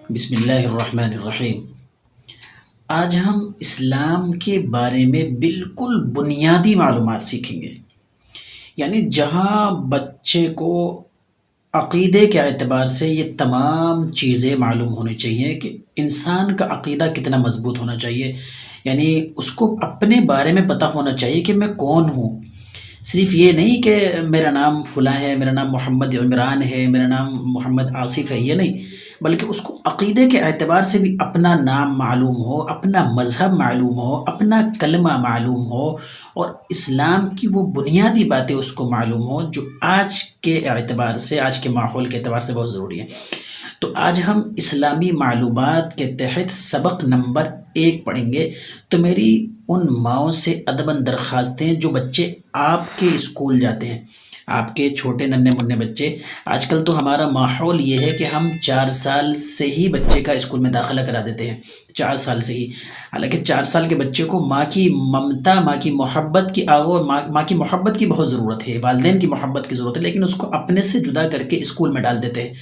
بسم اللہ الرحمن الرحیم۔ آج ہم اسلام کے بارے میں بالکل بنیادی معلومات سیکھیں گے، یعنی جہاں بچے کو عقیدے کے اعتبار سے یہ تمام چیزیں معلوم ہونی چاہیے کہ انسان کا عقیدہ کتنا مضبوط ہونا چاہیے، یعنی اس کو اپنے بارے میں پتہ ہونا چاہیے کہ میں کون ہوں۔ صرف یہ نہیں کہ میرا نام فلاں ہے، میرا نام محمد عمران ہے، میرا نام محمد آصف ہے، یہ نہیں، بلکہ اس کو عقیدے کے اعتبار سے بھی اپنا نام معلوم ہو، اپنا مذہب معلوم ہو، اپنا کلمہ معلوم ہو، اور اسلام کی وہ بنیادی باتیں اس کو معلوم ہو جو آج کے اعتبار سے، آج کے ماحول کے اعتبار سے بہت ضروری ہے۔ تو آج ہم اسلامی معلومات کے تحت سبق نمبر 1 پڑھیں گے۔ تو میری ان ماؤں سے ادباً درخواست ہے جو بچے آپ کے اسکول جاتے ہیں، آپ کے چھوٹے ننھے منھے بچے، آج کل تو ہمارا ماحول یہ ہے کہ ہم 4 سال سے ہی بچے کا اسکول میں داخلہ کرا دیتے ہیں، 4 سال سے ہی۔ حالانکہ 4 سال کے بچے کو ماں کی ممتا، ماں کی محبت کی آغوش، ماں کی محبت کی بہت ضرورت ہے، والدین کی محبت کی ضرورت ہے، لیکن اس کو اپنے سے جدا کر کے اسکول میں ڈال دیتے ہیں۔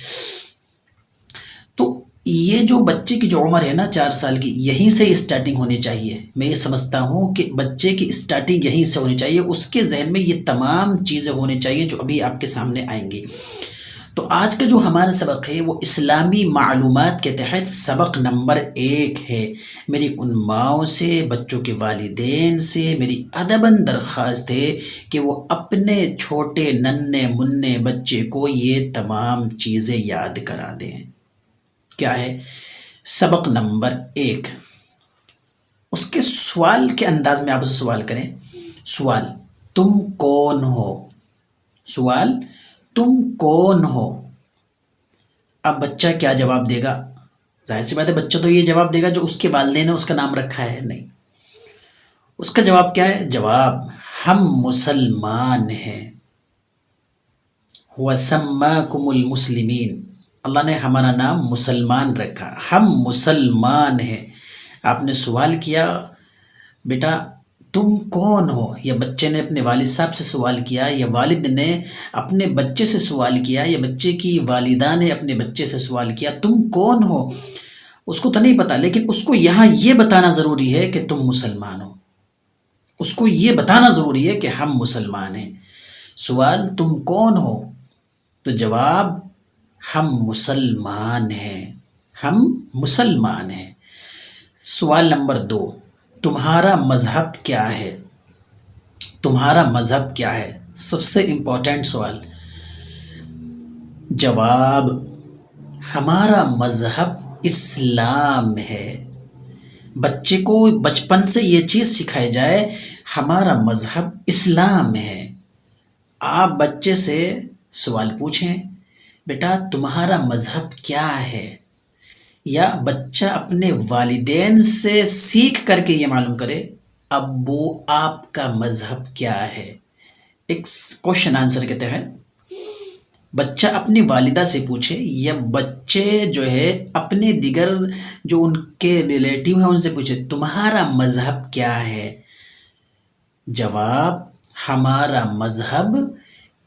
تو یہ جو بچے کی جو عمر ہے نا 4 سال کی، یہیں سے اسٹارٹنگ ہونی چاہیے۔ میں یہ سمجھتا ہوں کہ بچے کی اسٹارٹنگ یہیں سے ہونی چاہیے، اس کے ذہن میں یہ تمام چیزیں ہونی چاہیے جو ابھی آپ کے سامنے آئیں گی۔ تو آج کا جو ہمارا سبق ہے وہ اسلامی معلومات کے تحت سبق نمبر 1 ہے۔ میری ان ماؤں سے، بچوں کے والدین سے میری ادباً درخواست ہے کہ وہ اپنے چھوٹے ننھے منھے بچے کو یہ تمام چیزیں یاد کرا دیں۔ کیا ہے؟ سبق نمبر 1، اس کے سوال کے انداز میں آپ اسے سوال کریں۔ سوال: تم کون ہو؟ سوال: تم کون ہو؟ اب بچہ کیا جواب دے گا؟ ظاہر سی بات ہے بچہ تو یہ جواب دے گا جو اس کے والدین نے اس کا نام رکھا ہے، نہیں۔ اس کا جواب کیا ہے؟ جواب: ہم مسلمان ہیں۔ وَسَمَّاكُمُ الْمُسْلِمِينَ، اللہ نے ہمارا نام مسلمان رکھا، ہم مسلمان ہیں۔ آپ نے سوال کیا بیٹا تم کون ہو، یا بچے نے اپنے والد صاحب سے سوال کیا، یا والد نے اپنے بچے سے سوال کیا، یا بچے کی والدہ نے اپنے بچے سے سوال کیا تم کون ہو؟ اس کو تو نہیں پتا، لیکن اس کو یہاں یہ بتانا ضروری ہے کہ تم مسلمان ہو، اس کو یہ بتانا ضروری ہے کہ ہم مسلمان ہیں۔ سوال: تم کون ہو؟ تو جواب: ہم مسلمان ہیں، ہم مسلمان ہیں۔ سوال نمبر 2، تمہارا مذہب کیا ہے؟ تمہارا مذہب کیا ہے؟ سب سے امپورٹنٹ سوال۔ جواب: ہمارا مذہب اسلام ہے۔ بچے کو بچپن سے یہ چیز سکھائی جائے، ہمارا مذہب اسلام ہے۔ آپ بچے سے سوال پوچھیں بیٹا تمہارا مذہب کیا ہے، یا بچہ اپنے والدین سے سیکھ کر کے یہ معلوم کرے ابو آپ کا مذہب کیا ہے۔ ایک کوشچن آنسر کے تحت بچہ اپنی والدہ سے پوچھے، یا بچے جو ہے اپنے دیگر جو ان کے ریلیٹیو ہیں ان سے پوچھے تمہارا مذہب کیا ہے۔ جواب: ہمارا مذہب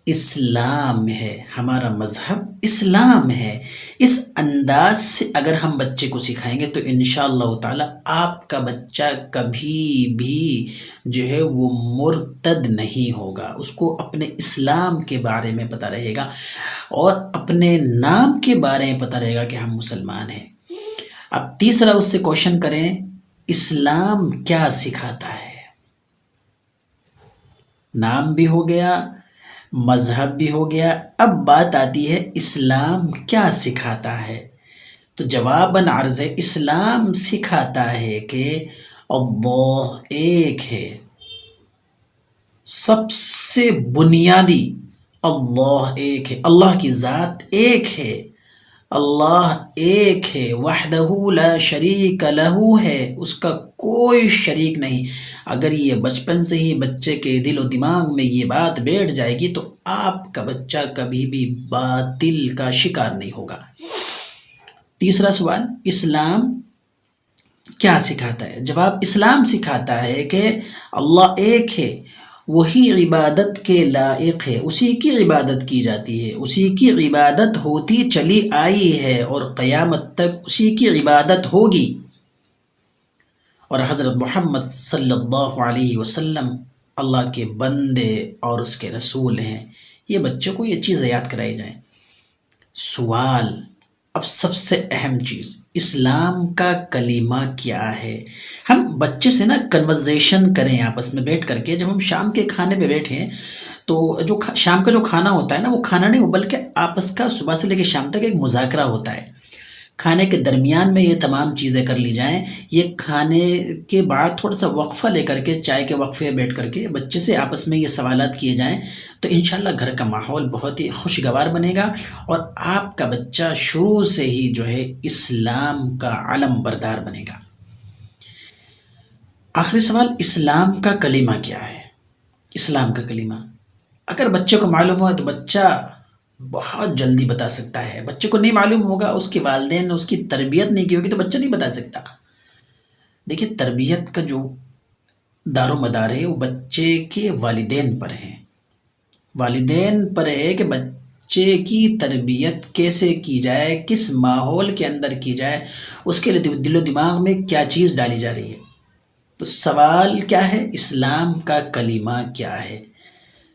اسلام ہے، ہمارا مذہب اسلام ہے۔ اس انداز سے اگر ہم بچے کو سکھائیں گے تو انشاءاللہ تعالی آپ کا بچہ کبھی بھی جو ہے وہ مرتد نہیں ہوگا، اس کو اپنے اسلام کے بارے میں پتہ رہے گا، اور اپنے نام کے بارے میں پتہ رہے گا کہ ہم مسلمان ہیں۔ اب تیسرا اس سے کوشچن کریں، اسلام کیا سکھاتا ہے؟ نام بھی ہو گیا، مذہب بھی ہو گیا، اب بات آتی ہے اسلام کیا سکھاتا ہے۔ تو جواباً عرض ہے، اسلام سکھاتا ہے کہ اللہ ایک ہے، سب سے بنیادی اللہ ایک ہے، اللہ کی ذات ایک ہے، اللہ ایک ہے، وحدہ لا شریک لہ ہے، اس کا کوئی شریک نہیں۔ اگر یہ بچپن سے ہی بچے کے دل و دماغ میں یہ بات بیٹھ جائے گی تو آپ کا بچہ کبھی بھی باطل کا شکار نہیں ہوگا۔ تیسرا سوال، اسلام کیا سکھاتا ہے؟ جواب: اسلام سکھاتا ہے کہ اللہ ایک ہے، وہی عبادت کے لائق ہے، اسی کی عبادت کی جاتی ہے، اسی کی عبادت ہوتی چلی آئی ہے اور قیامت تک اسی کی عبادت ہوگی۔ اور حضرت محمد صلی اللہ علیہ وسلم اللہ کے بندے اور اس کے رسول ہیں، یہ بچوں کو یہ چیزیں یاد کرائی جائیں۔ سوال، اب سب سے اہم چیز، اسلام کا کلمہ کیا ہے؟ ہم بچے سے نا کنورزیشن کریں آپس میں بیٹھ کر کے، جب ہم شام کے کھانے پہ بیٹھے ہیں تو جو شام کا جو کھانا ہوتا ہے نا، وہ کھانا نہیں، وہ بلکہ آپس کا صبح سے لے کے شام تک ایک مذاکرہ ہوتا ہے۔ کھانے کے درمیان میں یہ تمام چیزیں کر لی جائیں، یہ کھانے کے بعد تھوڑا سا وقفہ لے کر کے، چائے کے وقفے بیٹھ کر کے بچے سے آپس میں یہ سوالات کیے جائیں، تو انشاءاللہ گھر کا ماحول بہت ہی خوشگوار بنے گا اور آپ کا بچہ شروع سے ہی جو ہے اسلام کا علم بردار بنے گا۔ آخری سوال، اسلام کا کلمہ کیا ہے؟ اسلام کا کلمہ اگر بچے کو معلوم ہوا تو بچہ بہت جلدی بتا سکتا ہے، بچے کو نہیں معلوم ہوگا، اس کے والدین نے اس کی تربیت نہیں کی ہوگی تو بچہ نہیں بتا سکتا۔ دیکھیے، تربیت کا جو دار و مدار ہے وہ بچے کے والدین پر ہے، والدین پر ہے کہ بچے کی تربیت کیسے کی جائے، کس ماحول کے اندر کی جائے، اس کے لیے دل و دماغ میں کیا چیز ڈالی جا رہی ہے۔ تو سوال کیا ہے؟ اسلام کا کلمہ کیا ہے؟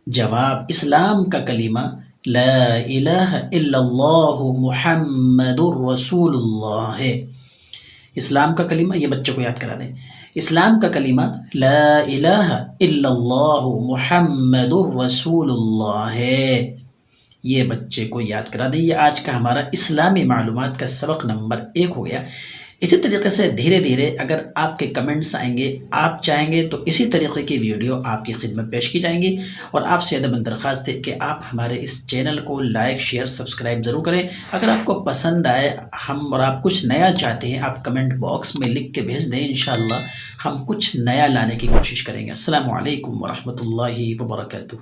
جواب، اسلام کا کلمہ لا الہ الا اللہ محمد الرسول اللہ ہے۔ اسلام کا کلمہ، یہ بچوں کو یاد کرا دیں، اسلام کا کلمہ لا الہ الا اللہ محمد الرسول اللہ ہے، یہ بچے کو یاد کرا دیں۔ یہ آج کا ہمارا اسلامی معلومات کا سبق نمبر 1 ہو گیا۔ اسی طریقے سے دھیرے دھیرے اگر آپ کے کمنٹس آئیں گے، آپ چاہیں گے تو اسی طریقے کی ویڈیو آپ کی خدمت پیش کی جائیں گی، اور آپ سے ادب درخواست ہے کہ آپ ہمارے اس چینل کو لائک، شیئر، سبسکرائب ضرور کریں۔ اگر آپ کو پسند آئے اور آپ کچھ نیا چاہتے ہیں، آپ کمنٹ باکس میں لکھ کے بھیج دیں، انشاءاللہ ہم کچھ نیا لانے کی کوشش کریں گے۔ السلام علیکم ورحمۃ اللہ وبرکاتہ۔